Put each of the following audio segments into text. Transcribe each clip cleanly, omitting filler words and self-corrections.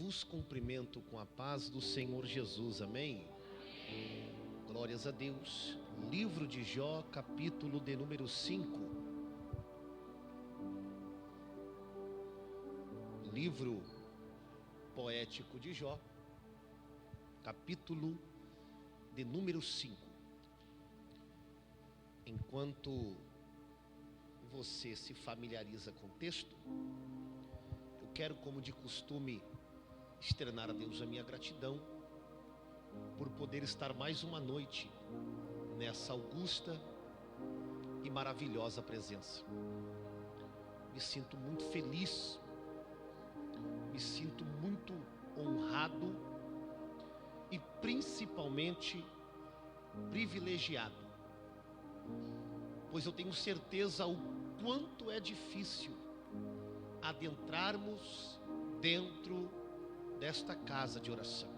Vos cumprimento com a paz do Senhor Jesus, amém? Glórias a Deus. Livro de Jó, capítulo de número 5. Livro poético de Jó, capítulo de número 5. Enquanto você se familiariza com o texto, eu quero, como de costume, externar a Deus a minha gratidão por poder estar mais uma noite nessa augusta e maravilhosa presença. Me sinto muito feliz, me sinto muito honrado e principalmente privilegiado, pois eu tenho certeza o quanto é difícil adentrarmos dentro desta casa de oração.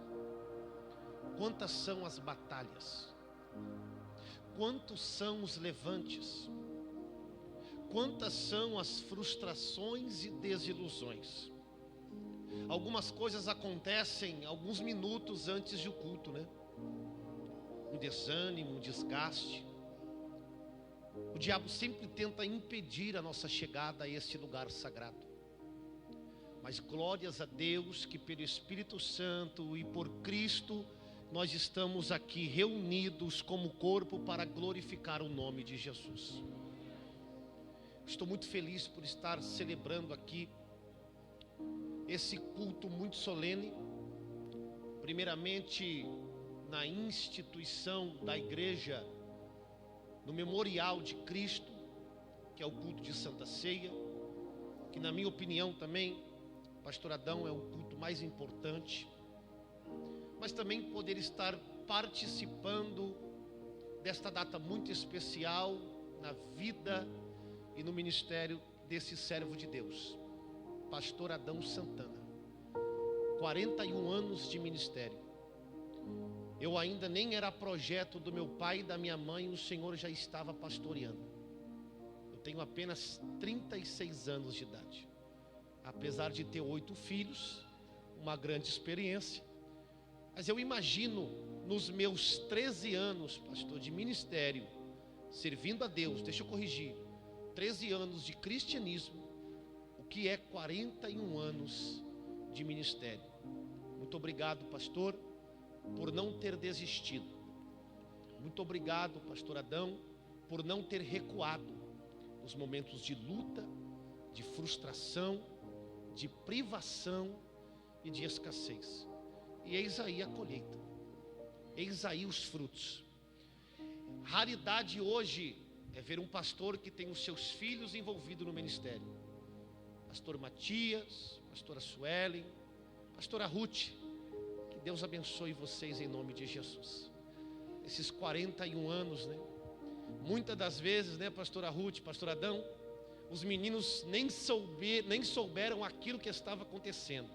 Quantas são as batalhas, quantos são os levantes, quantas são as frustrações e desilusões. Algumas coisas acontecem alguns minutos antes do culto, né? Um desânimo, um desgaste. O diabo sempre tenta impedir a nossa chegada a esse lugar sagrado. Mas glórias a Deus que pelo Espírito Santo e por Cristo nós estamos aqui reunidos como corpo para glorificar o nome de Jesus. Estou muito feliz por estar celebrando aqui esse culto muito solene, primeiramente na instituição da igreja, no Memorial de Cristo, que é o culto de Santa Ceia, que na minha opinião também, Pastor Adão, é o culto mais importante, mas também poder estar participando desta data muito especial na vida e no ministério desse servo de Deus, Pastor Adão Santana. 41 anos de ministério. Eu ainda nem era projeto do meu pai e da minha mãe, o Senhor já estava pastoreando. Eu tenho apenas 36 anos de idade. Apesar de ter 8 filhos, uma grande experiência. Mas eu imagino nos meus 13 anos, pastor, de ministério, servindo a Deus, deixa eu corrigir, 13 anos de cristianismo, o que é 41 anos de ministério. Muito obrigado, pastor, por não ter desistido. Muito obrigado, pastor Adão, por não ter recuado nos momentos de luta, de frustração, de privação e de escassez. E eis aí a colheita, eis aí os frutos. Raridade hoje é ver um pastor que tem os seus filhos envolvidos no ministério. Pastor Matias, pastora Suelen, pastora Ruth, que Deus abençoe vocês em nome de Jesus. Esses 41 anos, né? Muitas das vezes, né, pastora Ruth, pastor Adão, os meninos nem souberam aquilo que estava acontecendo.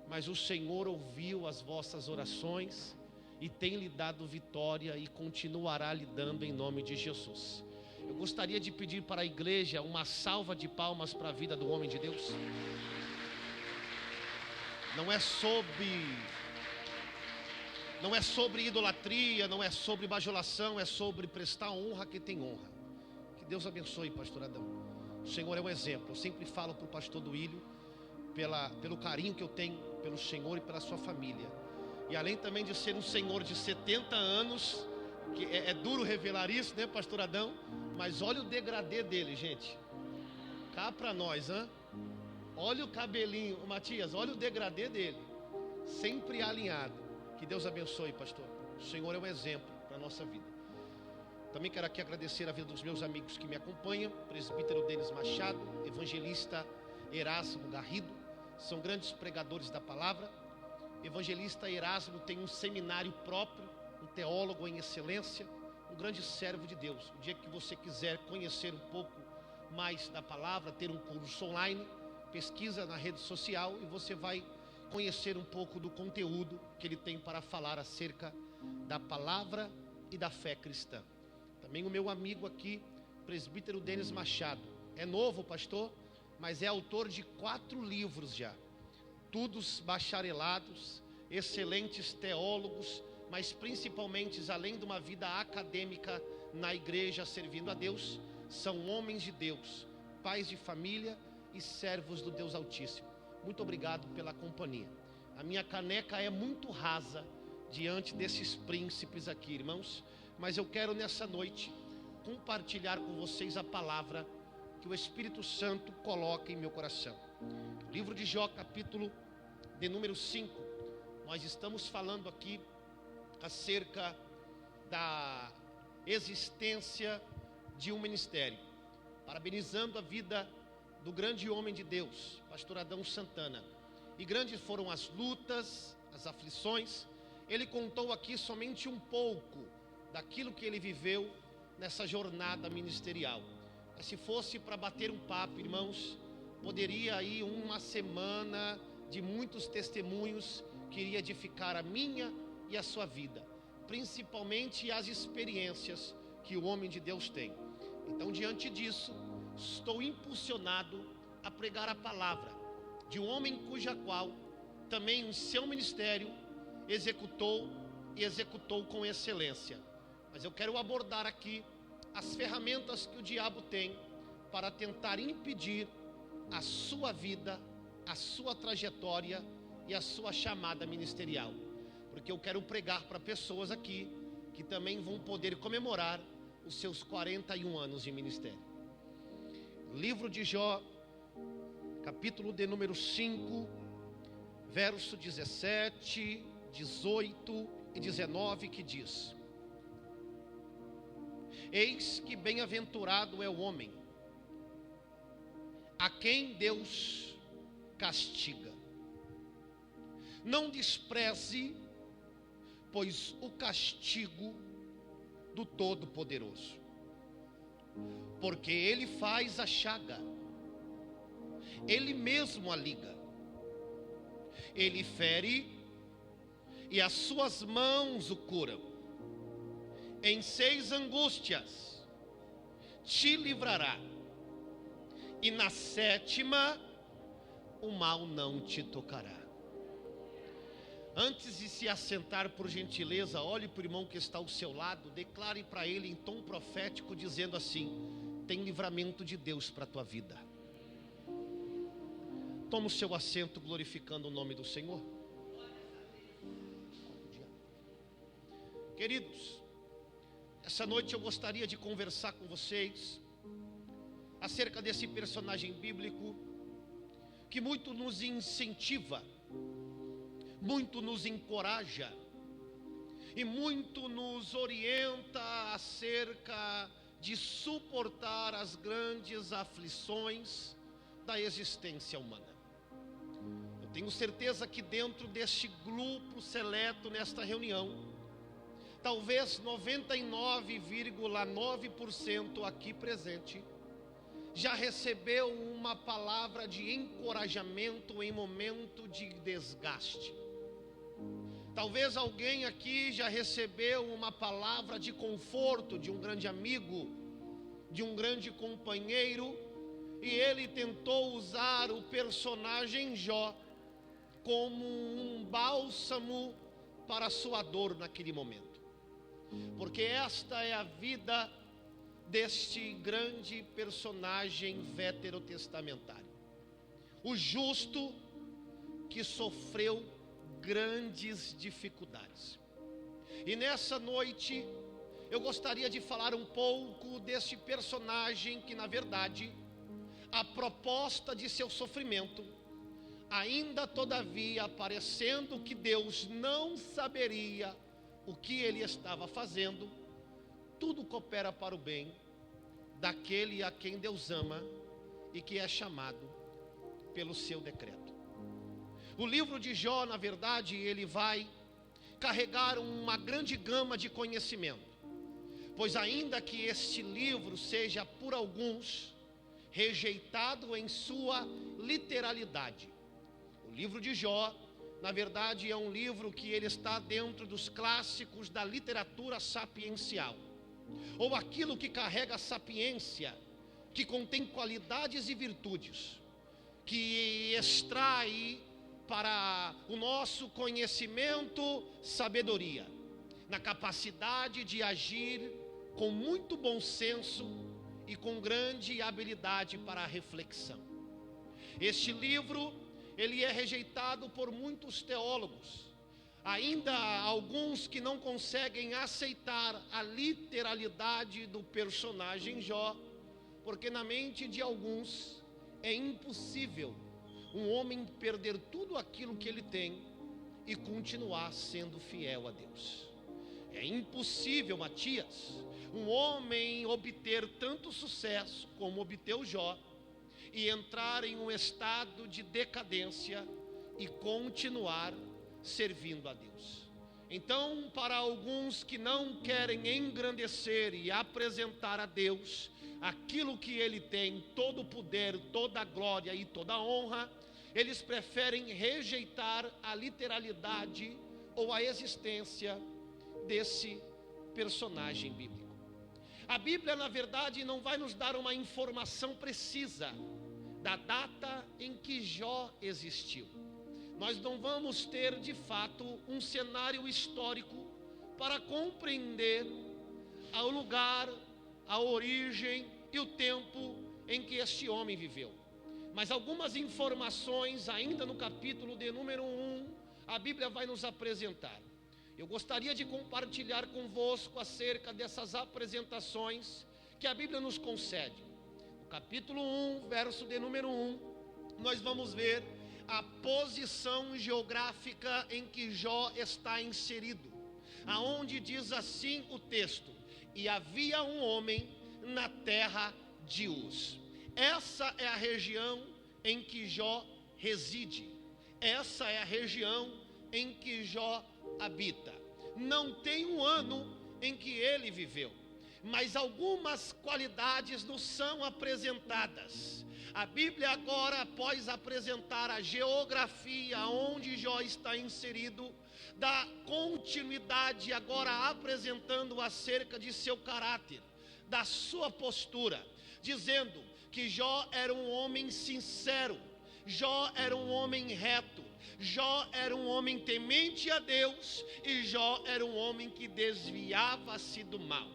Mas o Senhor ouviu as vossas orações e tem lhe dado vitória e continuará lhe dando em nome de Jesus. Eu gostaria de pedir para a igreja uma salva de palmas para a vida do homem de Deus. Não é sobre idolatria, não é sobre bajulação, é sobre prestar honra a quem tem honra. Que Deus abençoe, pastor Adão. O Senhor é um exemplo. Eu sempre falo para o pastor Duílio pelo carinho que eu tenho pelo Senhor e pela sua família. E além também de ser um senhor de 70 anos, que é duro revelar isso, né, pastor Adão? Mas olha o degradê dele, gente. Cá para nós, hein? Olha o cabelinho, Matias, olha o degradê dele. Sempre alinhado. Que Deus abençoe, pastor. O Senhor é um exemplo para a nossa vida. Também quero aqui agradecer a vida dos meus amigos que me acompanham. Presbítero Denis Machado, evangelista Erasmo Garrido, são grandes pregadores da palavra. Evangelista Erasmo tem um seminário próprio, um teólogo em excelência, um grande servo de Deus. O dia que você quiser conhecer um pouco mais da palavra, ter um curso online, pesquisa na rede social e você vai conhecer um pouco do conteúdo que ele tem para falar acerca da palavra e da fé cristã. Também o meu amigo aqui, presbítero Denis Machado, é novo pastor, mas é autor de 4 livros já. todos bacharelados, excelentes teólogos, mas principalmente, além de uma vida acadêmica na igreja servindo a Deus, são homens de Deus, pais de família e servos do Deus Altíssimo. Muito obrigado pela companhia. A minha caneca é muito rasa diante desses príncipes aqui, irmãos, mas eu quero nessa noite compartilhar com vocês a palavra que o Espírito Santo coloca em meu coração. Livro de Jó, capítulo de número 5. Nós estamos falando aqui acerca da existência de um ministério, parabenizando a vida do grande homem de Deus, pastor Adão Santana. E grandes foram as lutas, as aflições. Ele contou aqui somente um pouco daquilo que ele viveu nessa jornada ministerial. Mas se fosse para bater um papo, irmãos, poderia ir uma semana de muitos testemunhos que iria edificar a minha e a sua vida, principalmente as experiências que o homem de Deus tem. Então, diante disso, estou impulsionado a pregar a palavra de um homem cuja qual também o seu ministério executou com excelência. Mas eu quero abordar aqui as ferramentas que o diabo tem para tentar impedir a sua vida, a sua trajetória e a sua chamada ministerial. Porque eu quero pregar para pessoas aqui que também vão poder comemorar os seus 41 anos de ministério. Livro de Jó, capítulo de número 5, verso 17, 18 e 19, que diz: Eis que bem-aventurado é o homem a quem Deus castiga. Não despreze, pois, o castigo do Todo-Poderoso, porque Ele faz a chaga, Ele mesmo a liga, Ele fere e as suas mãos o curam. Em 6 angústias te livrará, e na 7ª o mal não te tocará. Antes de se assentar, por gentileza, olhe para o irmão que está ao seu lado, declare para ele em tom profético, dizendo assim: tem livramento de Deus para a tua vida. Toma o seu assento, glorificando o nome do Senhor. Queridos, essa noite eu gostaria de conversar com vocês acerca desse personagem bíblico que muito nos incentiva, muito nos encoraja e muito nos orienta acerca de suportar as grandes aflições da existência humana. Eu tenho certeza que dentro deste grupo seleto nesta reunião, talvez 99,9% aqui presente já recebeu uma palavra de encorajamento em momento de desgaste. Talvez alguém aqui já recebeu uma palavra de conforto de um grande amigo, de um grande companheiro, e ele tentou usar o personagem Jó como um bálsamo para a sua dor naquele momento. Porque esta é a vida deste grande personagem veterotestamentário, o justo que sofreu grandes dificuldades. E nessa noite eu gostaria de falar um pouco deste personagem que, na verdade, a proposta de seu sofrimento, ainda todavia parecendo que Deus não saberia o que ele estava fazendo, tudo coopera para o bem daquele a quem Deus ama e que é chamado pelo seu decreto. O livro de Jó, na verdade, ele vai carregar uma grande gama de conhecimento, pois ainda que este livro seja por alguns rejeitado em sua literalidade, o livro de Jó, na verdade, é um livro que ele está dentro dos clássicos da literatura sapiencial, ou aquilo que carrega a sapiência, que contém qualidades e virtudes, que extrai para o nosso conhecimento, sabedoria, na capacidade de agir com muito bom senso e com grande habilidade para a reflexão. Este livro, ele é rejeitado por muitos teólogos. Ainda há alguns que não conseguem aceitar a literalidade do personagem Jó, porque na mente de alguns é impossível um homem perder tudo aquilo que ele tem e continuar sendo fiel a Deus. É impossível, Matias, um homem obter tanto sucesso como obteve Jó e entrar em um estado de decadência e continuar servindo a Deus. Então, para alguns que não querem engrandecer e apresentar a Deus aquilo que Ele tem, todo o poder, toda a glória e toda a honra, eles preferem rejeitar a literalidade ou a existência desse personagem bíblico. A Bíblia, na verdade, não vai nos dar uma informação precisa da data em que Jó existiu. Nós não vamos ter, de fato, um cenário histórico para compreender o lugar, a origem e o tempo em que este homem viveu. Mas algumas informações, ainda no capítulo de número 1, a Bíblia vai nos apresentar. Eu gostaria de compartilhar convosco acerca dessas apresentações que a Bíblia nos concede. No capítulo 1, verso de número 1, nós vamos ver a posição geográfica em que Jó está inserido, aonde diz assim o texto: e havia um homem na terra de Uz. Essa é a região em que Jó reside. Essa é a região em que Jó habita. Não tem um ano em que ele viveu, mas algumas qualidades nos são apresentadas. A Bíblia agora, após apresentar a geografia onde Jó está inserido, dá continuidade agora apresentando acerca de seu caráter, da sua postura, dizendo que Jó era um homem sincero, Jó era um homem reto, Jó era um homem temente a Deus e Jó era um homem que desviava-se do mal.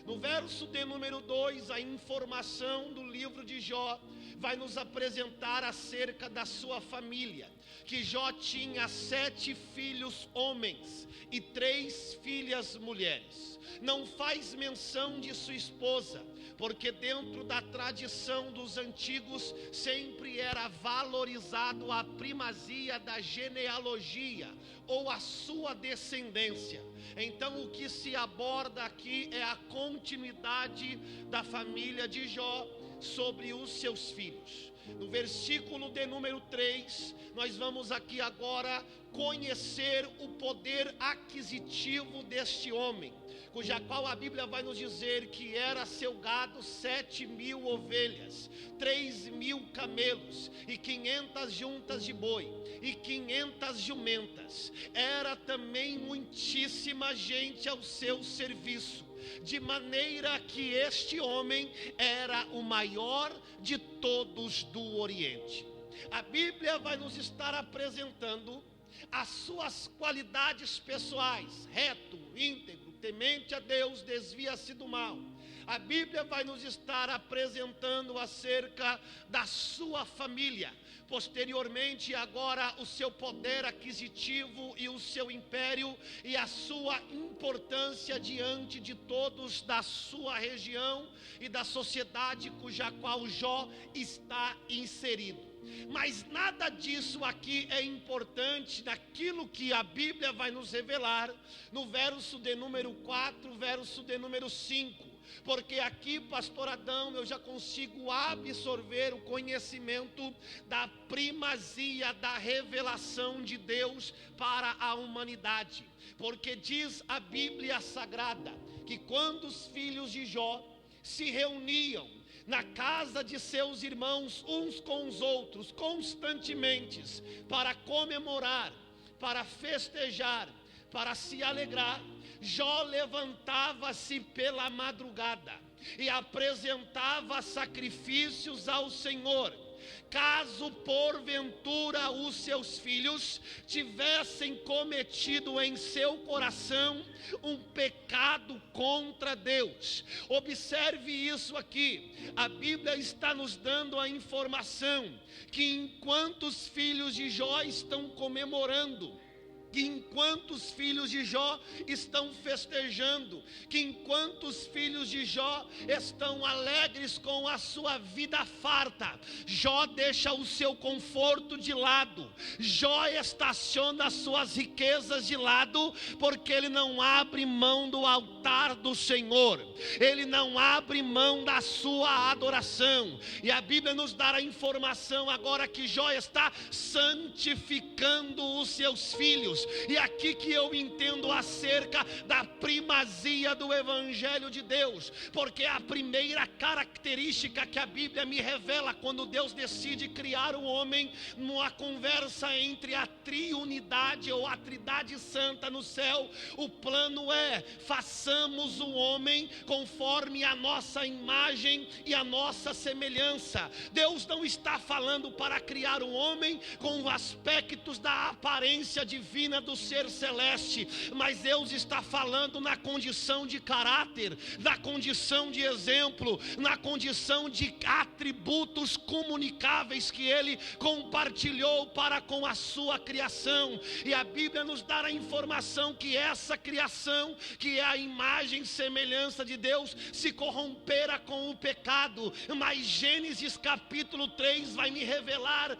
No verso de número 2, a informação do livro de Jó vai nos apresentar acerca da sua família, que Jó tinha 7 filhos homens e 3 filhas mulheres. Não faz menção de sua esposa, porque dentro da tradição dos antigos sempre era valorizado a primazia da genealogia ou a sua descendência. Então o que se aborda aqui é a continuidade da família de Jó sobre os seus filhos. No versículo de número 3, nós vamos aqui agora conhecer o poder aquisitivo deste homem, cuja qual a Bíblia vai nos dizer que era seu gado 7.000 ovelhas, 3.000 camelos e 500 juntas de boi e 500 jumentas. Era também muitíssima gente ao seu serviço, de maneira que este homem era o maior de todos do Oriente. A Bíblia vai nos estar apresentando as suas qualidades pessoais: reto, íntegro, temente a Deus, desvia-se do mal. A Bíblia vai nos estar apresentando acerca da sua família, posteriormente agora o seu poder aquisitivo e o seu império e a sua importância diante de todos da sua região e da sociedade cuja qual Jó está inserido. Mas nada disso aqui é importante naquilo que a Bíblia vai nos revelar no verso de número 4, verso de número 5. Porque aqui, pastor Adão, eu já consigo absorver o conhecimento da primazia da revelação de Deus para a humanidade. Porque diz a Bíblia Sagrada que quando os filhos de Jó se reuniam na casa de seus irmãos uns com os outros constantemente para comemorar, para festejar, para se alegrar, Jó levantava-se pela madrugada e apresentava sacrifícios ao Senhor, caso porventura os seus filhos tivessem cometido em seu coração um pecado contra Deus. Observe isso aqui, a Bíblia está nos dando a informação que enquanto os filhos de Jó estão comemorando, que enquanto os filhos de Jó estão festejando, que enquanto os filhos de Jó estão alegres com a sua vida farta, Jó deixa o seu conforto de lado, Jó estaciona as suas riquezas de lado, porque ele não abre mão do altar do Senhor, ele não abre mão da sua adoração. E a Bíblia nos dá a informação agora que Jó está santificando os seus filhos. E aqui que eu entendo acerca da primazia do Evangelho de Deus, porque a primeira característica que a Bíblia me revela quando Deus decide criar o homem, numa conversa entre a triunidade ou a Trindade Santa no céu, o plano é: façamos o homem conforme a nossa imagem e a nossa semelhança. Deus não está falando para criar o homem com aspectos da aparência divina do ser celeste, mas Deus está falando na condição de caráter, na condição de exemplo, na condição de atributos comunicáveis que Ele compartilhou para com a sua criação. E a Bíblia nos dá a informação que essa criação, que é a imagem e semelhança de Deus, se corrompera com o pecado. Mas Gênesis capítulo 3 vai me revelar,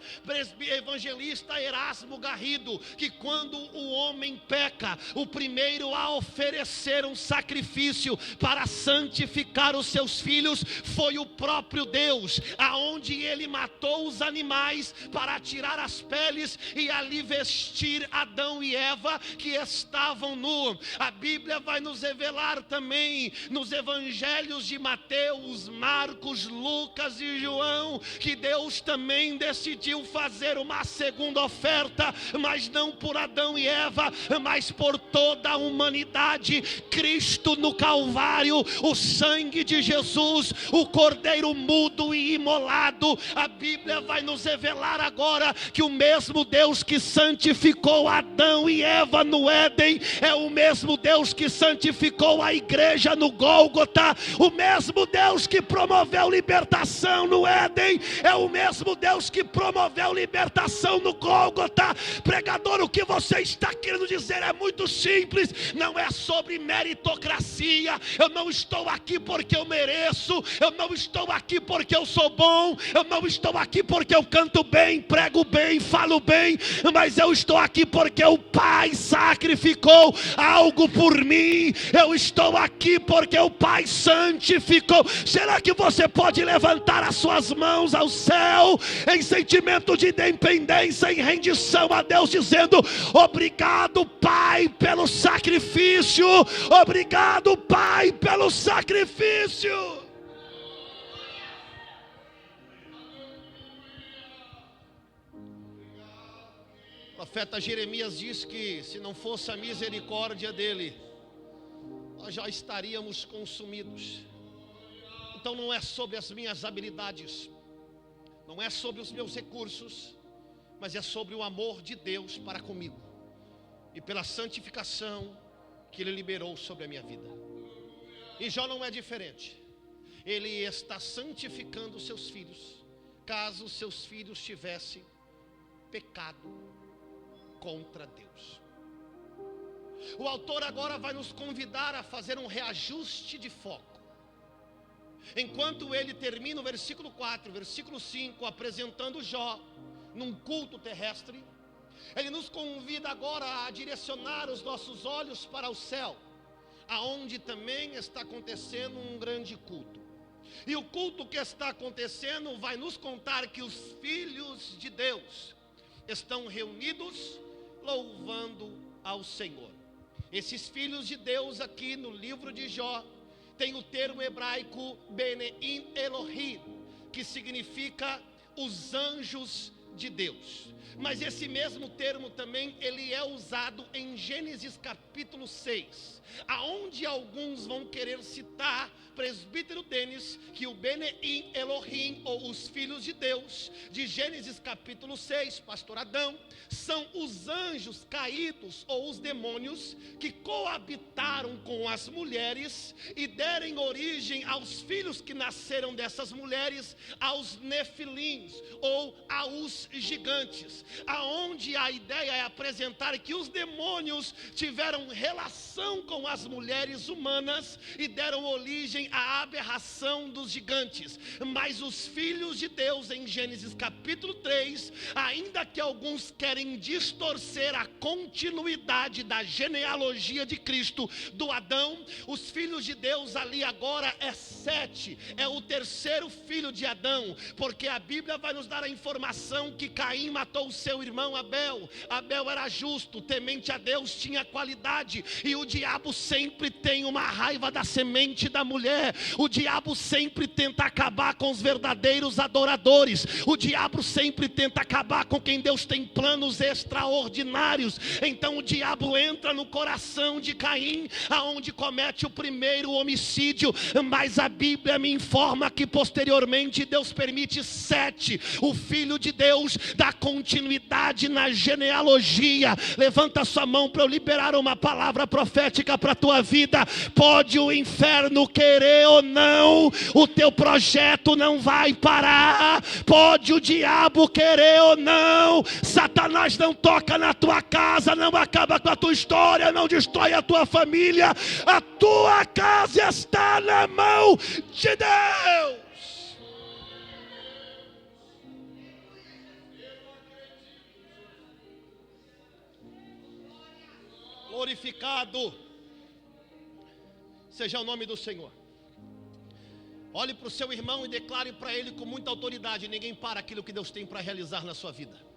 evangelista Erasmo Garrido, que quando o homem peca, o primeiro a oferecer um sacrifício para santificar os seus filhos foi o próprio Deus, aonde ele matou os animais para tirar as peles e ali vestir Adão e Eva, que estavam nus. A Bíblia vai nos revelar também nos evangelhos de Mateus, Marcos, Lucas e João, que Deus também decidiu fazer uma segunda oferta, mas não por Adão e Eva, mas por toda a humanidade. Cristo no Calvário, o sangue de Jesus, o cordeiro mudo e imolado. A Bíblia vai nos revelar agora que o mesmo Deus que santificou Adão e Eva no Éden é o mesmo Deus que santificou a igreja no Gólgota. O mesmo Deus que promoveu libertação no Éden é o mesmo Deus que promoveu libertação no Gólgota. Pregador, o que você está querendo dizer é muito simples, não é sobre meritocracia. Eu não estou aqui porque eu mereço, eu não estou aqui porque eu sou bom, eu não estou aqui porque eu canto bem, prego bem, falo bem, mas eu estou aqui porque o Pai sacrificou algo por mim. Eu estou aqui porque o Pai santificou. Será que você pode levantar as suas mãos ao céu em sentimento de dependência, em rendição a Deus, dizendo: obrigado, Pai, pelo sacrifício, obrigado, Pai, pelo sacrifício. O profeta Jeremias diz que se não fosse a misericórdia dele, nós já estaríamos consumidos. Então não é sobre as minhas habilidades, não é sobre os meus recursos, mas é sobre o amor de Deus para comigo e pela santificação que Ele liberou sobre a minha vida. E Jó não é diferente. Ele está santificando os seus filhos, caso os seus filhos tivessem pecado contra Deus. O autor agora vai nos convidar a fazer um reajuste de foco. Enquanto ele termina o versículo 4, versículo 5, apresentando Jó num culto terrestre, ele nos convida agora a direcionar os nossos olhos para o céu, aonde também está acontecendo um grande culto. E o culto que está acontecendo vai nos contar que os filhos de Deus estão reunidos louvando ao Senhor. Esses filhos de Deus aqui no livro de Jó tem o termo hebraico Beneim Elohim, que significa os anjos de Deus. Mas esse mesmo termo também, ele é usado em Gênesis capítulo 6, aonde alguns vão querer citar, presbítero Denis, que o Beneim Elohim, ou os filhos de Deus, de Gênesis capítulo 6, pastor Adão, são os anjos caídos, ou os demônios, que coabitaram com as mulheres e derem origem aos filhos que nasceram dessas mulheres, aos nefilins, ou aos gigantes, aonde a ideia é apresentar que os demônios tiveram relação com as mulheres humanas e deram origem à aberração dos gigantes. Mas os filhos de Deus, em Gênesis capítulo 3, ainda que alguns querem distorcer a continuidade da genealogia de Cristo, do Adão, os filhos de Deus ali agora é Sete, é o terceiro filho de Adão, porque a Bíblia vai nos dar a informação que Caim matou o seu irmão Abel. Abel era justo, temente a Deus, tinha qualidade, e o diabo sempre tem uma raiva da semente da mulher. O diabo sempre tenta acabar com os verdadeiros adoradores. O diabo sempre tenta acabar com quem Deus tem planos extraordinários. Então o diabo entra no coração de Caim, aonde comete o primeiro homicídio. Mas a Bíblia me informa que posteriormente Deus permite Sete, o filho de Deus, dar continuidade na genealogia. Levanta sua mão para eu liberar uma palavra profética para a tua vida. Pode o inferno querer ou não, o teu projeto não vai parar. Pode o diabo querer ou não, Satanás não toca na tua casa, não acaba com a tua história, não destrói a tua família. A tua casa está na mão de Deus. Glorificado seja o nome do Senhor. Olhe para o seu irmão e declare para ele com muita autoridade: ninguém para aquilo que Deus tem para realizar na sua vida.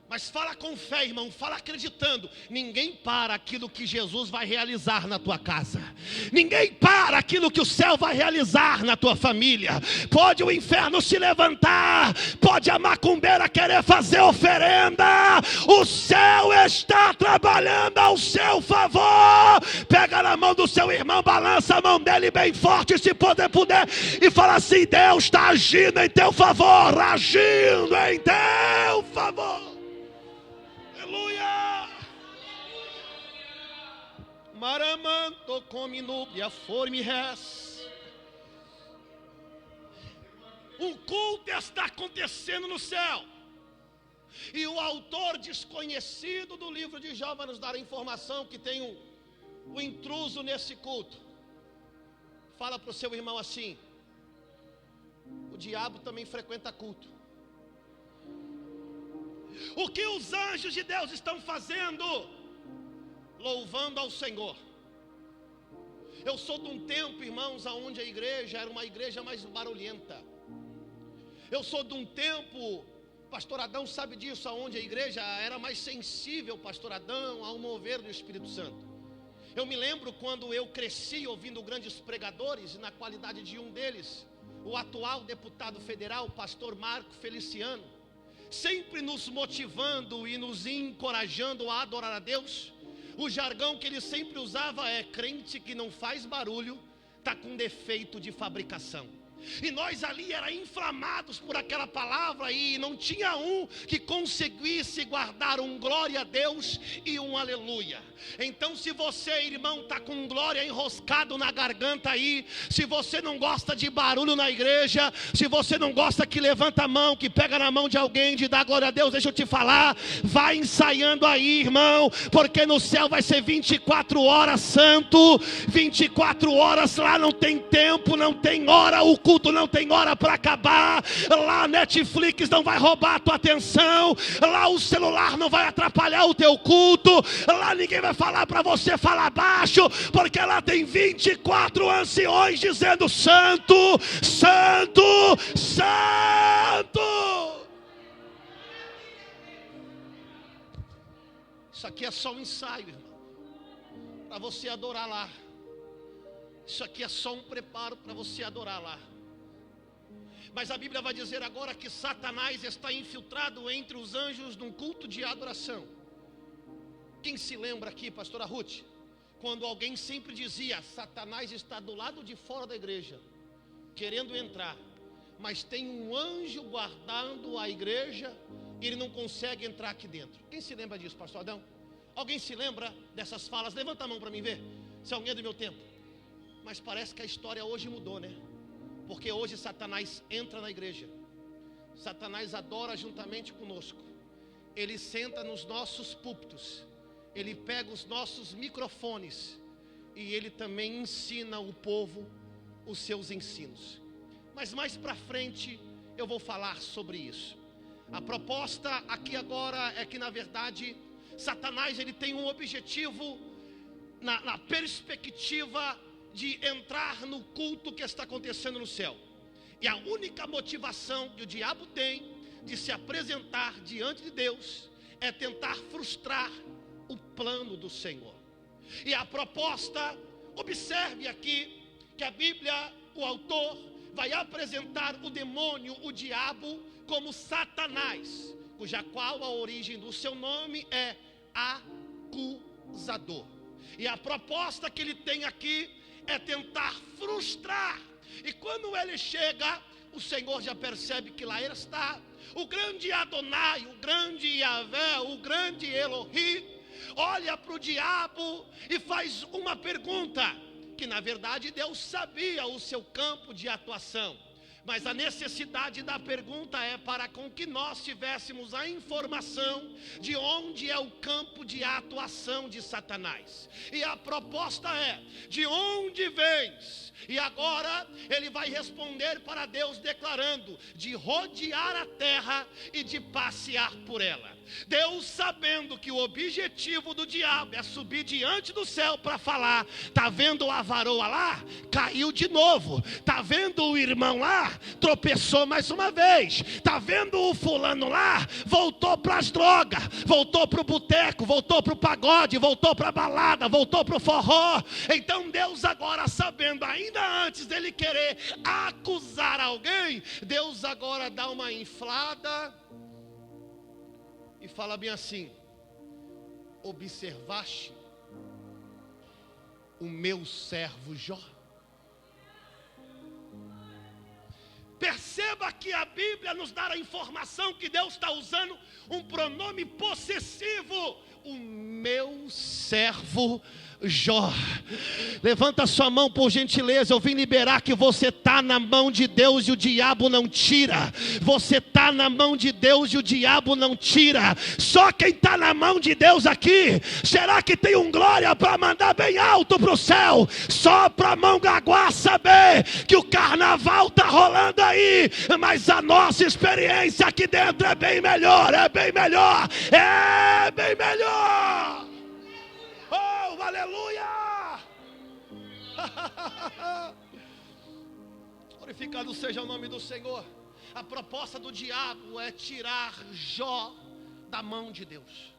Mas fala com fé, irmão, fala acreditando. Ninguém para aquilo que Jesus vai realizar na tua casa. Ninguém para aquilo que o céu vai realizar na tua família. Pode o inferno se levantar, pode a macumbeira querer fazer oferenda, o céu está trabalhando ao seu favor. Pega na mão do seu irmão, balança a mão dele bem forte, se puder, e fala assim: Deus está agindo em teu favor, agindo em teu favor. Aleluia! Maramanto cominúbia forme res. Um culto está acontecendo no céu, e o autor desconhecido do livro de Jó vai nos dar a informação que tem um intruso nesse culto. Fala para o seu irmão assim: o diabo também frequenta culto. O que os anjos de Deus estão fazendo? Louvando ao Senhor. Eu sou de um tempo, irmãos, onde a igreja era uma igreja mais barulhenta. Eu sou de um tempo, pastor Adão sabe disso, onde a igreja era mais sensível, pastor Adão, ao mover do Espírito Santo. Eu me lembro quando eu cresci ouvindo grandes pregadores, e na qualidade de um deles, o atual deputado federal, pastor Marco Feliciano, sempre nos motivando e nos encorajando a adorar a Deus. O jargão que ele sempre usava é: crente que não faz barulho está com defeito de fabricação. E nós ali era inflamados por aquela palavra, e não tinha um que conseguisse guardar um glória a Deus e um aleluia. Então, se você, irmão, está com glória enroscado na garganta aí, se você não gosta de barulho na igreja, se você não gosta que levanta a mão, que pega na mão de alguém, de dar glória a Deus, deixa eu te falar, vai ensaiando aí, irmão, porque no céu vai ser 24 horas santo, 24 horas, lá não tem tempo, não tem hora, o culto não tem hora para acabar. Lá a Netflix não vai roubar a tua atenção, lá o celular não vai atrapalhar o teu culto, lá ninguém vai falar para você falar baixo, porque lá tem 24 anciões dizendo: santo, santo, santo. Isso aqui é só um ensaio, irmão, para você adorar lá. Isso aqui é só um preparo para você adorar lá. Mas a Bíblia vai dizer agora que Satanás está infiltrado entre os anjos num culto de adoração. Quem se lembra aqui, pastora Ruth, quando alguém sempre dizia: Satanás está do lado de fora da igreja, querendo entrar, mas tem um anjo guardando a igreja e ele não consegue entrar aqui dentro. Quem se lembra disso, pastor Adão? Alguém se lembra dessas falas? Levanta a mão para mim ver, se alguém é do meu tempo. Mas parece que a história hoje mudou, né? Porque hoje Satanás entra na igreja, Satanás adora juntamente conosco, ele senta nos nossos púlpitos, ele pega os nossos microfones e ele também ensina o povo os seus ensinos. Mas mais para frente eu vou falar sobre isso. A proposta aqui agora é que, na verdade, Satanás ele tem um objetivo na perspectiva de entrar no culto que está acontecendo no céu. E a única motivação que o diabo tem de se apresentar diante de Deus é tentar frustrar o plano do Senhor. E a proposta, observe aqui que a Bíblia, o autor, vai apresentar o demônio, o diabo, como Satanás, cuja qual a origem do seu nome é acusador. E a proposta que ele tem aqui é tentar frustrar. E quando ele chega, o Senhor já percebe que lá ele está, o grande Adonai, o grande Yahvé, o grande Elohim, olha para o diabo e faz uma pergunta, que na verdade Deus sabia o seu campo de atuação, mas a necessidade da pergunta é para com que nós tivéssemos a informação de onde é o campo de atuação de Satanás. E a proposta é: de onde vens? E agora ele vai responder para Deus declarando: de rodear a terra e de passear por ela. Deus, sabendo que o objetivo do diabo é subir diante do céu para falar: tá vendo a varoa lá? Caiu de novo. Tá vendo o irmão lá? Tropeçou mais uma vez. Tá vendo o fulano lá? Voltou para as drogas, voltou para o boteco, voltou para o pagode, voltou para a balada, voltou para o forró. Então Deus agora, sabendo, ainda antes dele querer acusar alguém, Deus agora dá uma inflada e fala bem assim: observaste o meu servo Jó? Perceba que a Bíblia nos dá a informação que Deus está usando um pronome possessivo: o meu servo Jó. Levanta sua mão por gentileza. Eu vim liberar que você está na mão de Deus e o diabo não tira. Você está na mão de Deus e o diabo não tira. Só quem está na mão de Deus aqui, será que tem um glória para mandar bem alto para o céu? Só para Mongaguá saber que o carnaval está rolando aí, mas a nossa experiência aqui dentro é bem melhor, é bem melhor, é bem melhor. Oh, aleluia! Glorificado seja o nome do Senhor. A proposta do diabo é tirar Jó da mão de Deus,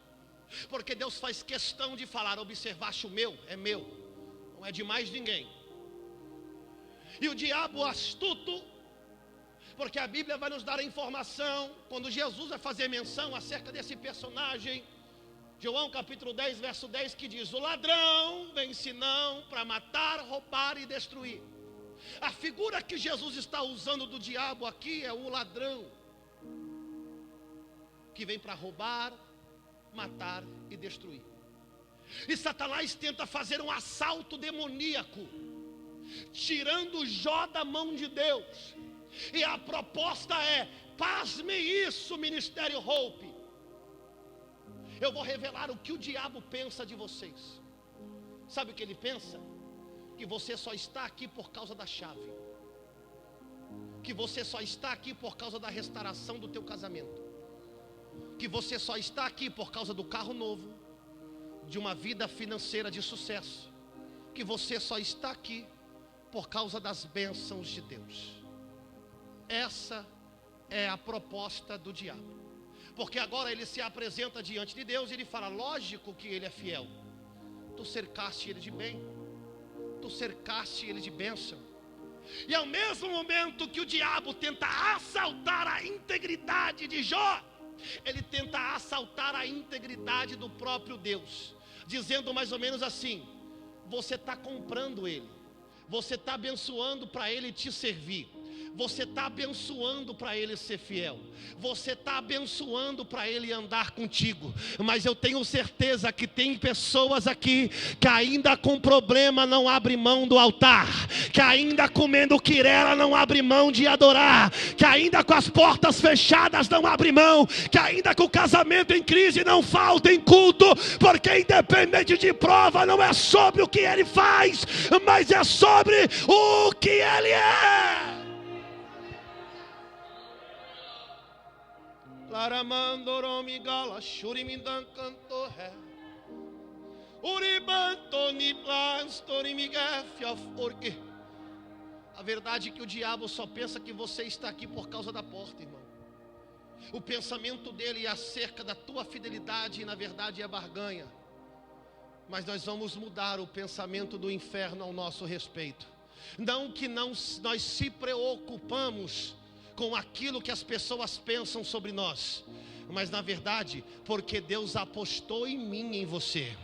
porque Deus faz questão de falar: observaste o meu, é meu, não é de mais ninguém. E o diabo astuto, porque a Bíblia vai nos dar a informação, quando Jesus vai fazer menção acerca desse personagem, João capítulo 10, verso 10, que diz: o ladrão vem senão para matar, roubar e destruir. A figura que Jesus está usando do diabo aqui é o ladrão, que vem para roubar, matar e destruir. E Satanás tenta fazer um assalto demoníaco, tirando Jó da mão de Deus. E a proposta é: pasme isso, Ministério Hope, eu vou revelar o que o diabo pensa de vocês. Sabe o que ele pensa? Que você só está aqui por causa da chave, que você só está aqui por causa da restauração do teu casamento, que você só está aqui por causa do carro novo, de uma vida financeira de sucesso, que você só está aqui por causa das bênçãos de Deus. Essa é a proposta do diabo, porque agora ele se apresenta diante de Deus e ele fala: lógico que ele é fiel, tu cercaste ele de bem, tu cercaste ele de bênção, E ao mesmo momento que o diabo tenta assaltar a integridade de Jó, ele tenta assaltar a integridade do próprio Deus, dizendo mais ou menos assim: você está comprando ele, você está abençoando para ele te servir, você está abençoando para ele ser fiel, você está abençoando para ele andar contigo. Mas eu tenho certeza que tem pessoas aqui que ainda com problema não abre mão do altar, que ainda comendo quirela não abre mão de adorar, que ainda com as portas fechadas não abre mão, que ainda com o casamento em crise não falta em culto, porque independente de prova não é sobre o que ele faz, mas é sobre o que ele é. A verdade é que o diabo só pensa que você está aqui por causa da porta, irmão. O pensamento dele é acerca da tua fidelidade e na verdade é barganha. Mas nós vamos mudar o pensamento do inferno ao nosso respeito. Não que nós se preocupamos com aquilo que as pessoas pensam sobre nós, mas na verdade, porque Deus apostou em mim, em você.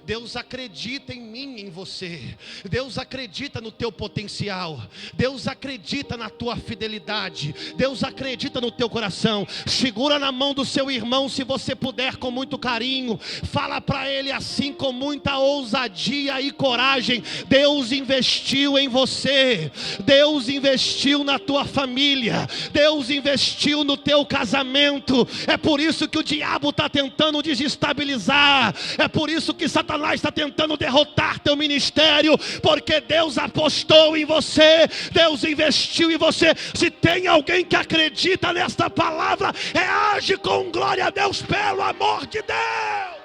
Deus acredita em mim, em você. Deus acredita no teu potencial. Deus acredita na tua fidelidade. Deus acredita no teu coração. Segura na mão do seu irmão, se você puder, com muito carinho. Fala para ele assim, com muita ousadia e coragem: Deus investiu em você. Deus investiu na tua família. Deus investiu no teu casamento. É por isso que o diabo está tentando desestabilizar. É por isso que Satanás está tentando derrotar teu ministério, porque Deus apostou em você, Deus investiu em você. Se tem alguém que acredita nesta palavra, reage com glória a Deus, pelo amor de Deus.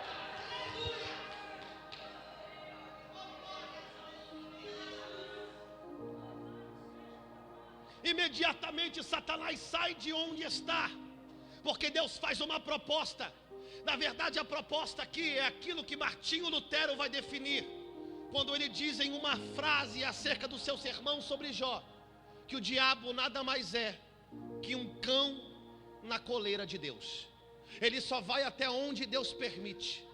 Imediatamente Satanás sai de onde está, porque Deus faz uma proposta. Na verdade, a proposta aqui é aquilo que Martinho Lutero vai definir, quando ele diz em uma frase acerca do seu sermão sobre Jó, que o diabo nada mais é que um cão na coleira de Deus. Ele só vai até onde Deus permite.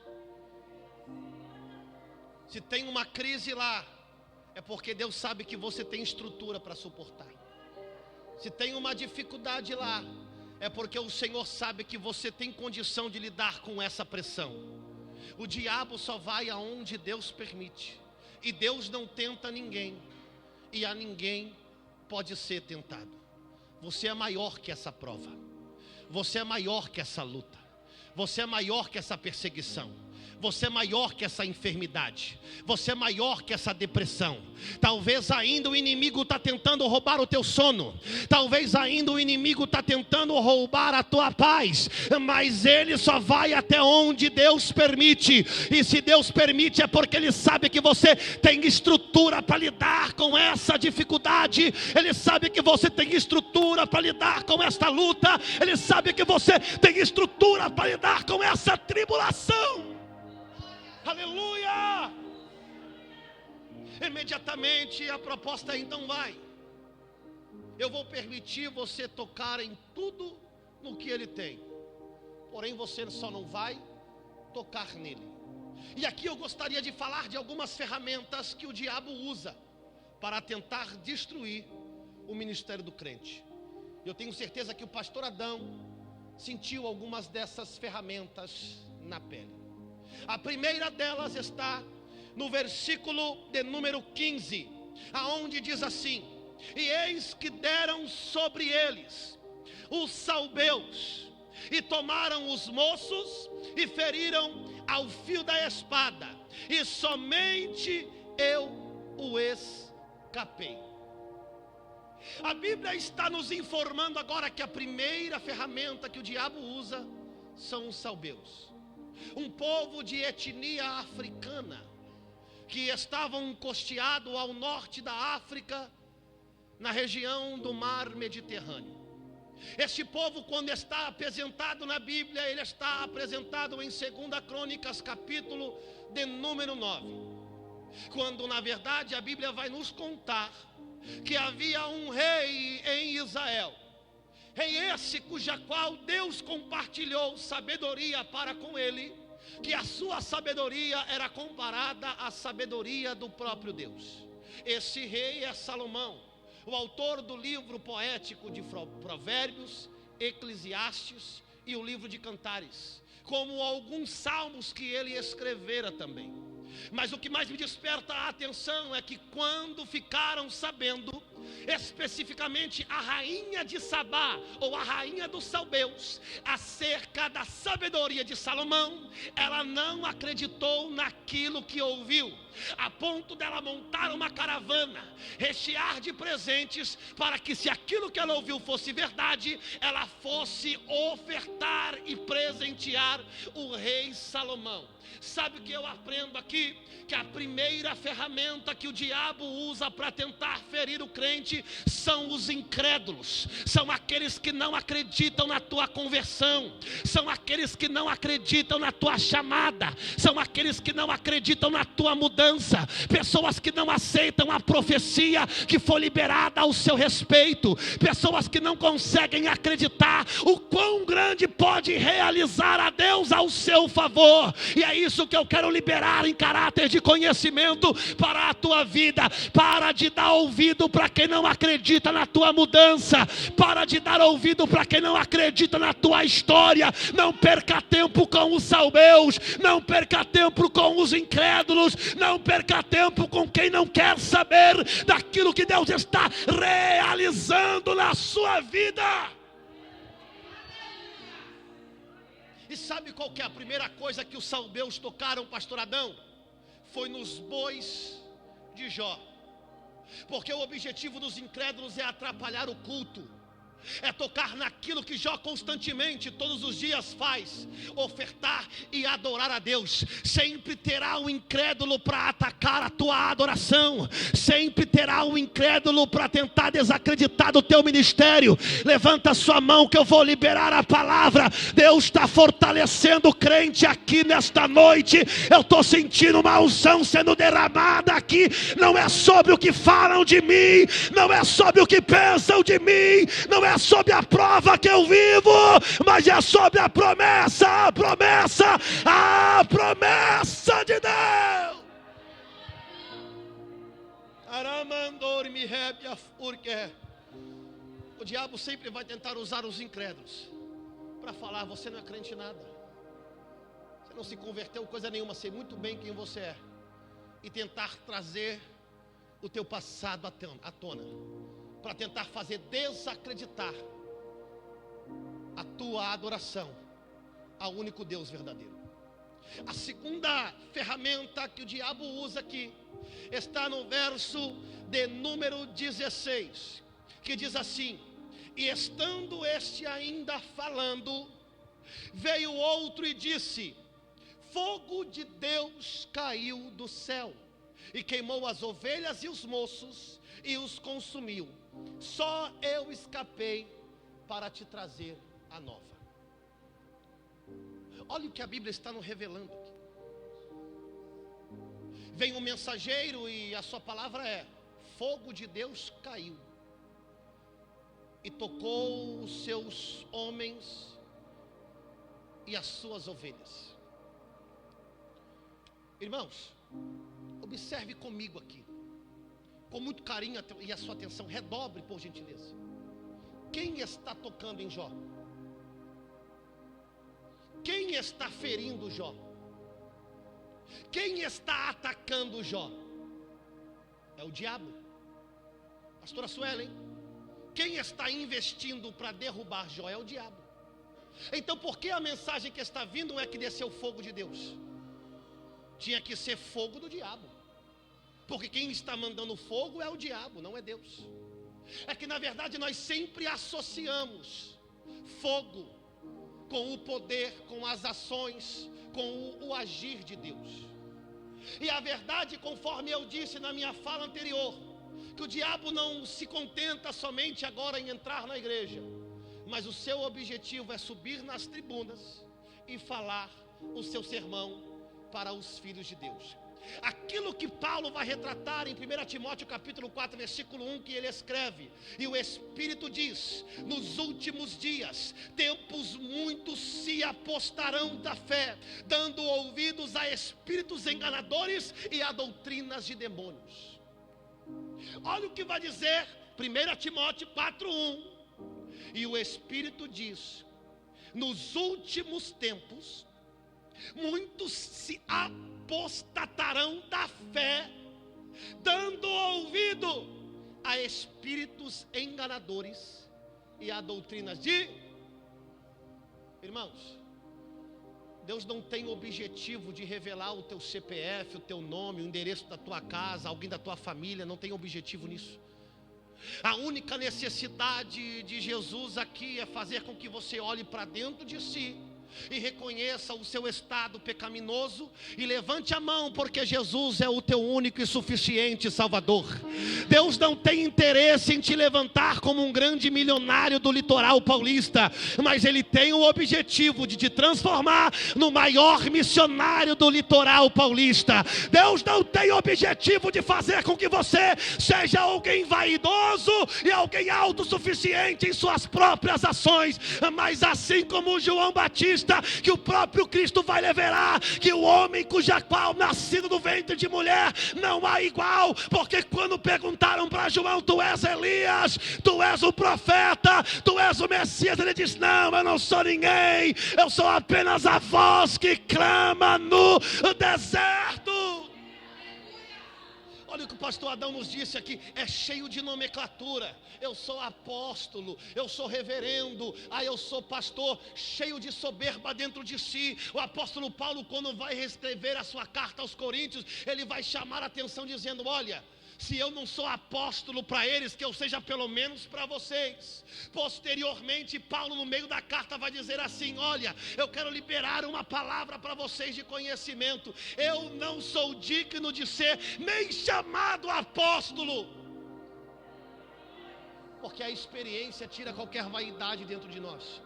Se tem uma crise lá, é porque Deus sabe que você tem estrutura para suportar. Se tem uma dificuldade lá, é porque o Senhor sabe que você tem condição de lidar com essa pressão. O diabo só vai aonde Deus permite. E Deus não tenta ninguém. E a ninguém pode ser tentado. Você é maior que essa prova. Você é maior que essa luta. Você é maior que essa perseguição. Você é maior que essa enfermidade. Você é maior que essa depressão. Talvez ainda o inimigo está tentando roubar o teu sono. Talvez ainda o inimigo está tentando roubar a tua paz. Mas ele só vai até onde Deus permite. E se Deus permite é porque ele sabe que você tem estrutura para lidar com essa dificuldade. Ele sabe que você tem estrutura para lidar com esta luta. Ele sabe que você tem estrutura para lidar com essa tribulação. Aleluia! Imediatamente a proposta então vai: eu vou permitir você tocar em tudo no que ele tem, porém você só não vai tocar nele. E aqui eu gostaria de falar de algumas ferramentas que o diabo usa para tentar destruir o ministério do crente. Eu tenho certeza que o pastor Adão sentiu algumas dessas ferramentas na pele. A primeira delas está no versículo de número 15, aonde diz assim: e eis que deram sobre eles os salbeus, e tomaram os moços, e feriram ao fio da espada, e somente eu o escapei. A Bíblia está nos informando agora que a primeira ferramenta que o diabo usa são os salbeus. Um povo de etnia africana que estavam encosteado ao norte da África, na região do mar Mediterrâneo. Este povo, quando está apresentado na Bíblia, ele está apresentado em 2 Crônicas, capítulo de número 9. Quando na verdade a Bíblia vai nos contar que havia um rei em Israel, rei esse cuja qual Deus compartilhou sabedoria para com ele, que a sua sabedoria era comparada à sabedoria do próprio Deus. Esse rei é Salomão, o autor do livro poético de Provérbios, Eclesiastes e o livro de Cantares, como alguns salmos que ele escrevera também. Mas o que mais me desperta a atenção é que quando ficaram sabendo, especificamente a rainha de Sabá, ou a rainha dos Salbeus, acerca da sabedoria de Salomão, ela não acreditou naquilo que ouviu, a ponto dela montar uma caravana, rechear de presentes, para que se aquilo que ela ouviu fosse verdade, ela fosse ofertar e presentear o rei Salomão. Sabe o que eu aprendo aqui? Que a primeira ferramenta que o diabo usa para tentar ferir o crente são os incrédulos, são aqueles que não acreditam na tua conversão, são aqueles que não acreditam na tua chamada, são aqueles que não acreditam na tua mudança, pessoas que não aceitam a profecia que foi liberada ao seu respeito, pessoas que não conseguem acreditar o quão grande pode realizar a Deus ao seu favor. E é isso que eu quero liberar em caráter de conhecimento para a tua vida. Para de dar ouvido para quem não acredita na tua mudança, para de dar ouvido para quem não acredita na tua história. Não perca tempo com os salbeus, não perca tempo com os incrédulos, não perca tempo com quem não quer saber daquilo que Deus está realizando na sua vida. E sabe qual que é a primeira coisa que os salbeus tocaram, pastor Adão? Foi nos bois de Jó. Porque o objetivo dos incrédulos é atrapalhar o culto, é tocar naquilo que Jó constantemente, todos os dias faz: ofertar e adorar a Deus. Sempre terá um incrédulo para atacar a tua adoração, sempre terá um incrédulo para tentar desacreditar do teu ministério. Levanta a sua mão que eu vou liberar a palavra. Deus está fortalecendo o crente aqui nesta noite. Eu estou sentindo uma unção sendo derramada aqui. Não é sobre o que falam de mim, não é sobre o que pensam de mim, não é sobre a prova que eu vivo, mas é sobre a promessa, a promessa de Deus. O diabo sempre vai tentar usar os incrédulos para falar: você não é crente em nada, você não se converteu coisa nenhuma, sei muito bem quem você é, e tentar trazer o teu passado à tona, para tentar fazer desacreditar a tua adoração ao único Deus verdadeiro. A segunda ferramenta que o diabo usa aqui está no verso de número 16, que diz assim: e estando este ainda falando, veio outro e disse: fogo de Deus caiu do céu e queimou as ovelhas e os moços e os consumiu. Só eu escapei para te trazer a nova. Olha o que a Bíblia está nos revelando aqui. Vem um mensageiro e a sua palavra é: fogo de Deus caiu e tocou os seus homens e as suas ovelhas. Irmãos, observe comigo aqui, com muito carinho e a sua atenção, redobre por gentileza. Quem está tocando em Jó? Quem está ferindo Jó? Quem está atacando Jó? É o diabo. Pastora Suelen, quem está investindo para derrubar Jó? É o diabo. Então por que a mensagem que está vindo é que desceu fogo de Deus? Tinha que ser fogo do diabo, porque quem está mandando fogo é o diabo, não é Deus. É que na verdade nós sempre associamos fogo com o poder, com as ações, com o agir de Deus. E a verdade, conforme eu disse na minha fala anterior, que o diabo não se contenta somente agora em entrar na igreja, mas o seu objetivo é subir nas tribunas e falar o seu sermão para os filhos de Deus. aquilo que Paulo vai retratar em 1 Timóteo capítulo 4, versículo 1, que ele escreve: e o Espírito diz, nos últimos dias, tempos muitos se apostarão da fé, dando ouvidos a espíritos enganadores e a doutrinas de demônios. Olha o que vai dizer 1 Timóteo 4:1. E o Espírito diz, nos últimos tempos, muitos se apostatarão da fé, dando ouvido a espíritos enganadores e a doutrinas de... Irmãos, Deus não tem o objetivo de revelar o teu CPF, o teu nome, o endereço da tua casa, alguém da tua família, não tem objetivo nisso. A única necessidade de Jesus aqui é fazer com que você olhe para dentro de si e reconheça o seu estado pecaminoso e levante a mão, porque Jesus é o teu único e suficiente Salvador. Deus não tem interesse em te levantar como um grande milionário do litoral paulista, mas Ele tem o objetivo de te transformar no maior missionário do litoral paulista. Deus não tem o objetivo de fazer com que você seja alguém vaidoso e alguém autossuficiente em suas próprias ações, mas assim como João Batista, que o próprio Cristo vai revelar que o homem cuja qual nascido do ventre de mulher não há igual, porque quando perguntaram para João: tu és Elias, tu és o profeta, tu és o Messias, ele diz: não, eu não sou ninguém, eu sou apenas a voz que clama no deserto. Olha o que o pastor Adão nos disse aqui, é cheio de nomenclatura. Eu sou apóstolo, eu sou reverendo, eu sou pastor, cheio de soberba dentro de si. O apóstolo Paulo, quando vai reescrever a sua carta aos Coríntios, ele vai chamar a atenção dizendo: olha, se eu não sou apóstolo para eles, que eu seja pelo menos para vocês. Posteriormente, Paulo, no meio da carta, vai dizer assim: olha, eu quero liberar uma palavra para vocês de conhecimento. Eu não sou digno de ser nem chamado apóstolo, porque a experiência tira qualquer vaidade dentro de nós.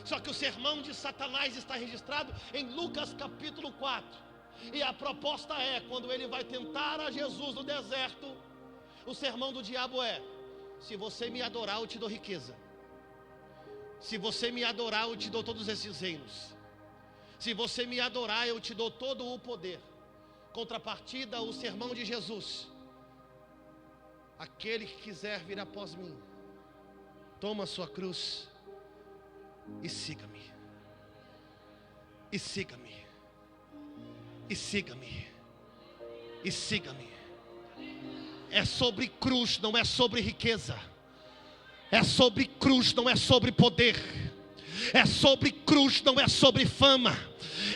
Só que o sermão de Satanás está registrado em Lucas capítulo 4. E a proposta é, quando ele vai tentar a Jesus no deserto, o sermão do diabo é: se você me adorar, eu te dou riqueza. Se você me adorar, eu te dou todos esses reinos. Se você me adorar, eu te dou todo o poder. Contrapartida, o sermão de Jesus: aquele que quiser vir após mim, toma a sua cruz e siga-me. E siga-me. E siga-me. E siga-me. É sobre cruz, não é sobre riqueza. É sobre cruz, não é sobre poder. É sobre cruz, não é sobre fama.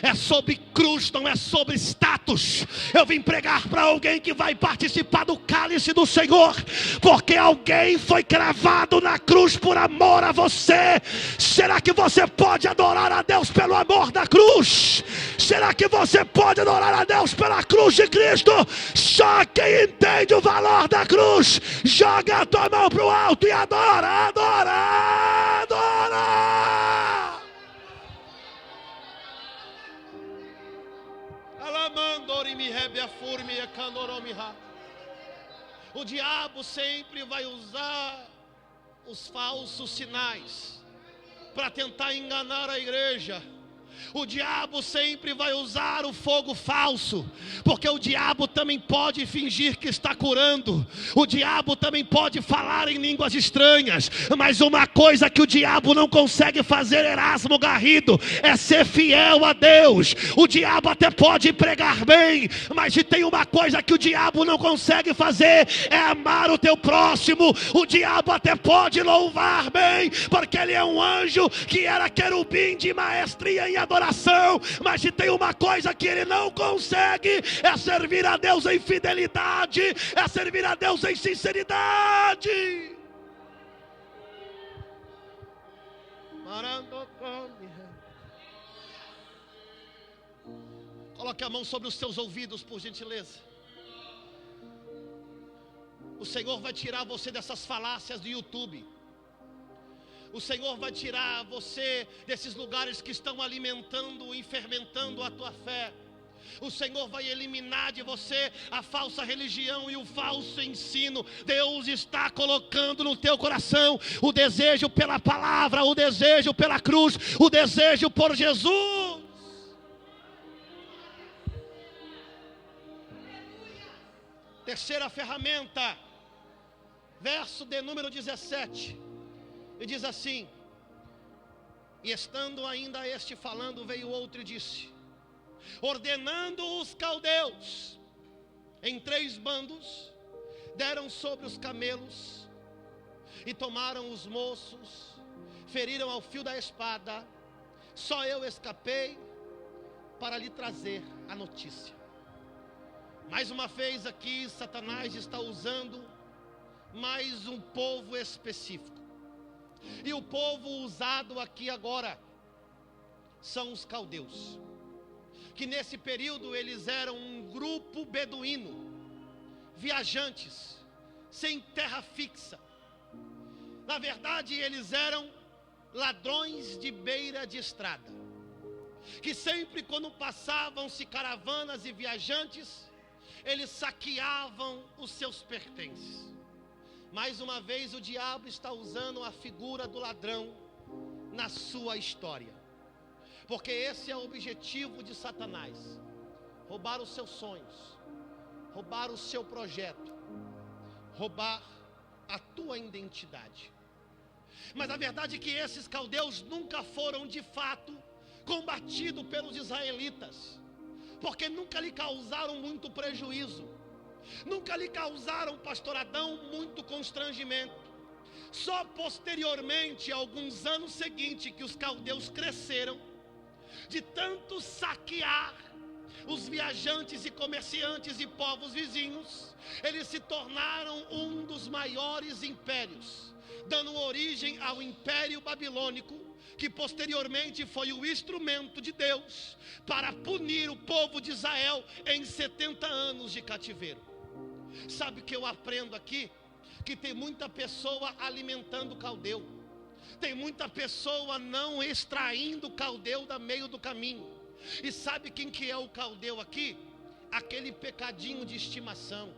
É sobre cruz, não é sobre status. Eu vim pregar para alguém que vai participar do cálice do Senhor, porque alguém foi cravado na cruz por amor a você. Será que você pode adorar a Deus pelo amor da cruz? Será que você pode adorar a Deus pela cruz de Cristo? Só quem entende o valor da cruz, joga a tua mão para o alto e adora, adora, adora. O diabo sempre vai usar os falsos sinais para tentar enganar a igreja. O diabo sempre vai usar o fogo falso, porque o diabo também pode fingir que está curando. O diabo também pode falar em línguas estranhas. Mas uma coisa que o diabo não consegue fazer, Erasmo Garrido, é ser fiel a Deus. O diabo até pode pregar bem, mas se tem uma coisa que o diabo não consegue fazer, é amar o teu próximo. O diabo até pode louvar bem, porque ele é um anjo que era querubim de maestria em adoração, mas se tem uma coisa que ele não consegue, é servir a Deus em fidelidade, é servir a Deus em sinceridade. Coloque a mão sobre os seus ouvidos, por gentileza. O Senhor vai tirar você dessas falácias do YouTube. O Senhor vai tirar você desses lugares que estão alimentando e fermentando a tua fé. O Senhor vai eliminar de você a falsa religião e o falso ensino. Deus está colocando no teu coração o desejo pela palavra, o desejo pela cruz, o desejo por Jesus. Terceira ferramenta, verso de número 17, e diz assim: e estando ainda este falando, veio outro e disse, ordenando os caldeus em 3 bandos, deram sobre os camelos e tomaram os moços, feriram ao fio da espada. Só eu escapei para lhe trazer a notícia. Mais uma vez aqui, Satanás está usando mais um povo específico. E o povo usado aqui agora são os caldeus, que nesse período eles eram um grupo beduíno, viajantes, sem terra fixa. Na verdade, eles eram ladrões de beira de estrada, que sempre quando passavam-se caravanas e viajantes, eles saqueavam os seus pertences. Mais uma vez o diabo está usando a figura do ladrão na sua história, porque esse é o objetivo de Satanás: roubar os seus sonhos, roubar o seu projeto, roubar a tua identidade. Mas a verdade é que esses caldeus nunca foram de fato combatidos pelos israelitas, porque nunca lhe causaram muito prejuízo, nunca lhe causaram, pastor Adão, muito constrangimento. Só posteriormente, alguns anos seguintes, que os caldeus cresceram, de tanto saquear os viajantes e comerciantes e povos vizinhos, eles se tornaram um dos maiores impérios, dando origem ao Império Babilônico, que posteriormente foi o instrumento de Deus para punir o povo de Israel em 70 anos de cativeiro. Sabe o que eu aprendo aqui? Que tem muita pessoa alimentando o caldeu, tem muita pessoa não extraindo o caldeu do meio do caminho. E sabe quem que é o caldeu aqui? Aquele pecadinho de estimação,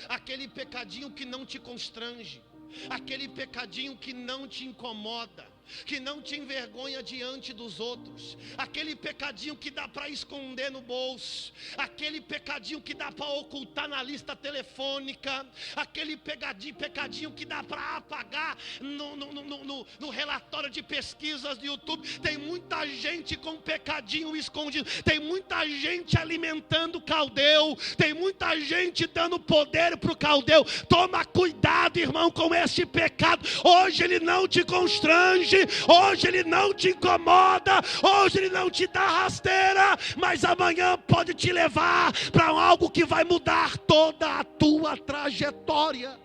aquele pecadinho que não te constrange, aquele pecadinho que não te incomoda, que não te envergonha diante dos outros, aquele pecadinho que dá para esconder no bolso, aquele pecadinho que dá para ocultar na lista telefônica, aquele pecadinho que dá para apagar no relatório de pesquisas do YouTube. Tem muita gente com pecadinho escondido, tem muita gente alimentando o caldeu, tem muita gente dando poder para o caldeu. Toma cuidado, irmão, com esse pecado. Hoje ele não te constrange, hoje ele não te incomoda, hoje ele não te dá rasteira, mas amanhã pode te levar para algo que vai mudar toda a tua trajetória.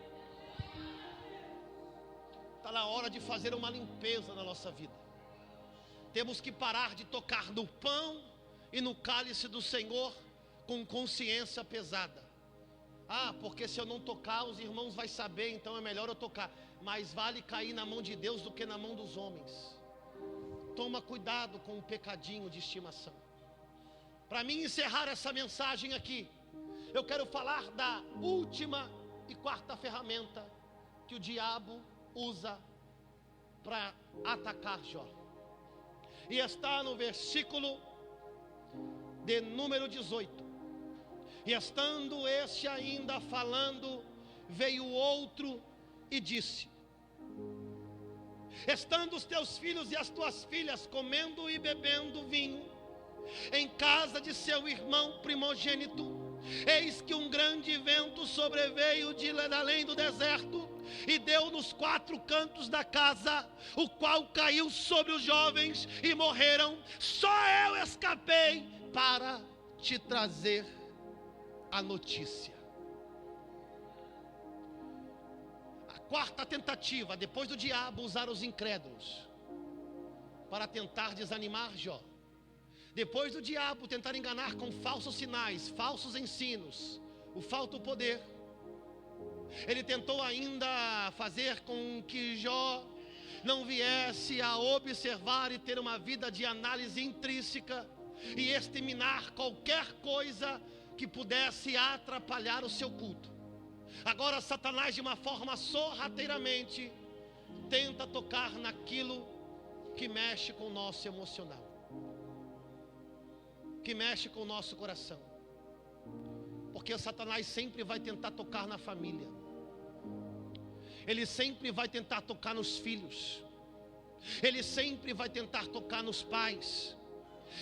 Está na hora de fazer uma limpeza na nossa vida. Temos que parar de tocar no pão e no cálice do Senhor com consciência pesada. Porque se eu não tocar, os irmãos vão saber, então é melhor eu tocar. Mais vale cair na mão de Deus do que na mão dos homens. Toma cuidado com o pecadinho de estimação. Para mim encerrar essa mensagem aqui, eu quero falar da última e quarta ferramenta que o diabo usa para atacar Jó. E está no versículo de número 18. E estando este ainda falando, veio outro e disse: estando os teus filhos e as tuas filhas comendo e bebendo vinho em casa de seu irmão primogênito, eis que um grande vento sobreveio de além do deserto e deu nos 4 cantos da casa, o qual caiu sobre os jovens e morreram. Só eu escapei para te trazer a notícia. A quarta tentativa, depois do diabo usar os incrédulos para tentar desanimar Jó, depois do diabo tentar enganar com falsos sinais, falsos ensinos, o falso poder, ele tentou ainda fazer com que Jó não viesse a observar e ter uma vida de análise intrínseca e exterminar qualquer coisa que pudesse atrapalhar o seu culto. Agora Satanás, de uma forma sorrateiramente, tenta tocar naquilo que mexe com o nosso emocional, que mexe com o nosso coração. Porque Satanás sempre vai tentar tocar na família. Ele sempre vai tentar tocar nos filhos. Ele sempre vai tentar tocar nos pais.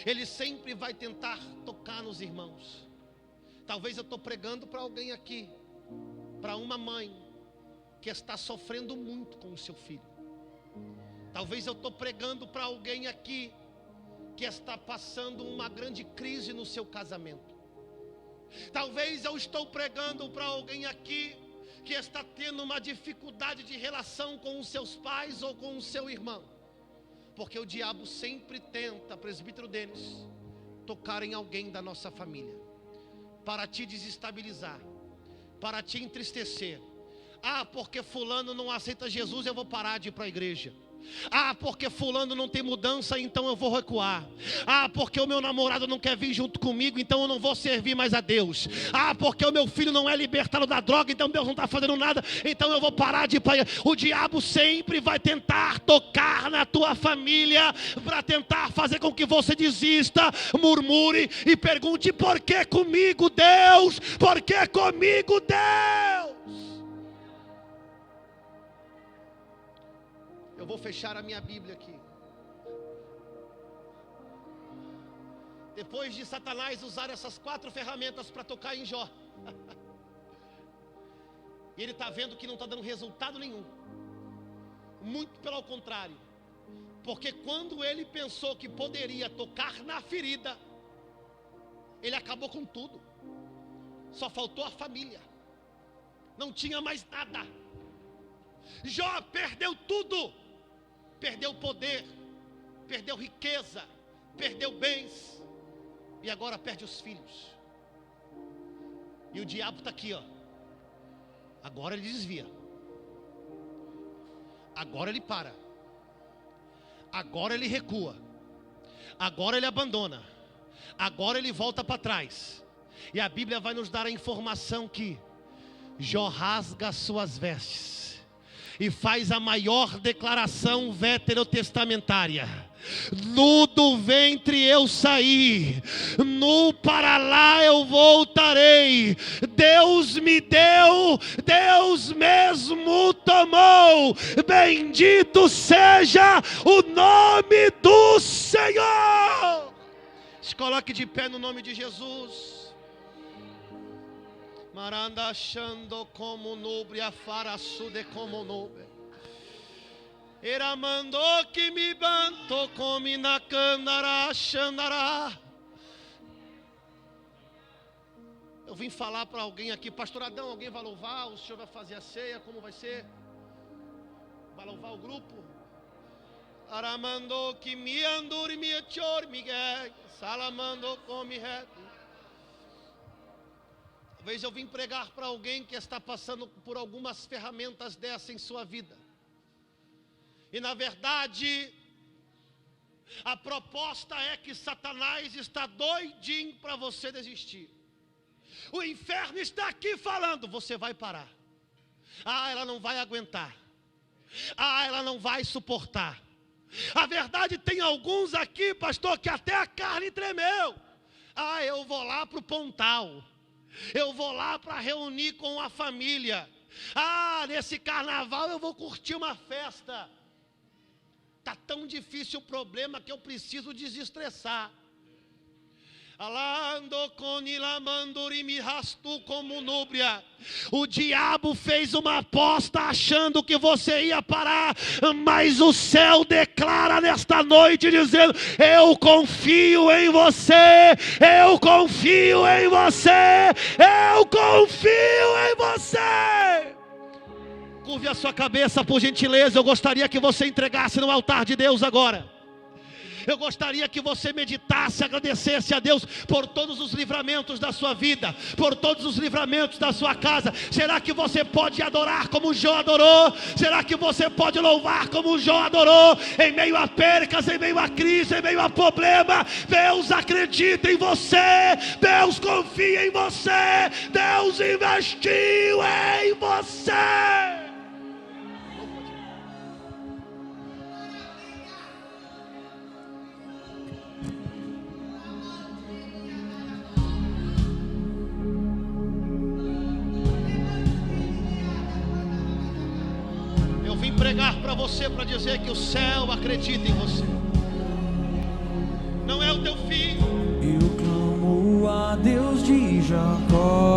Ele sempre vai tentar tocar nos irmãos. Talvez eu estou pregando para alguém aqui, para uma mãe que está sofrendo muito com o seu filho. Talvez eu estou pregando para alguém aqui que está passando uma grande crise no seu casamento. Talvez eu estou pregando para alguém aqui que está tendo uma dificuldade de relação com os seus pais ou com o seu irmão. Porque o diabo sempre tenta, presbítero Denis, tocar em alguém da nossa família, para te desestabilizar, para te entristecer. Ah, porque fulano não aceita Jesus, eu vou parar de ir para a igreja. Ah, porque fulano não tem mudança, então eu vou recuar. Ah, porque o meu namorado não quer vir junto comigo, então eu não vou servir mais a Deus. Ah, porque o meu filho não é libertado da droga, então Deus não está fazendo nada, então eu vou parar de ir para... O diabo sempre vai tentar tocar na tua família, para tentar fazer com que você desista, murmure e pergunte: por que comigo, Deus? Por que comigo, Deus? Eu vou fechar a minha Bíblia aqui. Depois de Satanás usar essas 4 ferramentas para tocar em Jó, e ele está vendo que não está dando resultado nenhum. Muito pelo contrário. Porque quando ele pensou que poderia tocar na ferida, ele acabou com tudo. Só faltou a família. Não tinha mais nada. Jó perdeu tudo. Perdeu poder, perdeu riqueza, perdeu bens, e agora perde os filhos. E o diabo está aqui, ó. Agora ele desvia. Agora ele para. Agora ele recua. Agora ele abandona. Agora ele volta para trás. E a Bíblia vai nos dar a informação que Jó rasga suas vestes e faz a maior declaração veterotestamentária: nu do ventre eu saí, nu para lá eu voltarei. Deus me deu, Deus mesmo tomou. Bendito seja o nome do Senhor. Se coloque de pé no nome de Jesus. Maranda achando como nubre, afarasude como nube. Era mandou que me banto come na candara xandará. Eu vim falar para alguém aqui: pastor Adão, alguém vai louvar? O senhor vai fazer a ceia? Como vai ser? Vai louvar o grupo? Aramando que me andure me chor miguel, salamando come reto. Talvez eu vim pregar para alguém que está passando por algumas ferramentas dessa em sua vida. E na verdade, a proposta é que Satanás está doidinho para você desistir. O inferno está aqui falando: você vai parar. Ah, ela não vai aguentar. Ah, ela não vai suportar. A verdade, tem alguns aqui, pastor, que até a carne tremeu. Ah, eu vou lá para o Pontal. Eu vou lá para reunir com a família. Ah, nesse carnaval eu vou curtir uma festa. Está tão difícil o problema que eu preciso desestressar. O diabo fez uma aposta achando que você ia parar, mas o céu declara nesta noite dizendo: eu confio em você, eu confio em você, eu confio em você. Curve a sua cabeça, por gentileza. Eu gostaria que você entregasse no altar de Deus agora. Eu gostaria que você meditasse, agradecesse a Deus por todos os livramentos da sua vida, por todos os livramentos da sua casa. Será que você pode adorar como Jó adorou? Será que você pode louvar como Jó adorou? Em meio a percas, em meio a crise, em meio a problema, Deus acredita em você, Deus confia em você, Deus investiu em você. Eu vim pregar para você, para dizer que o céu acredita em você. Não é o teu filho. Eu clamo a Deus de Jacó.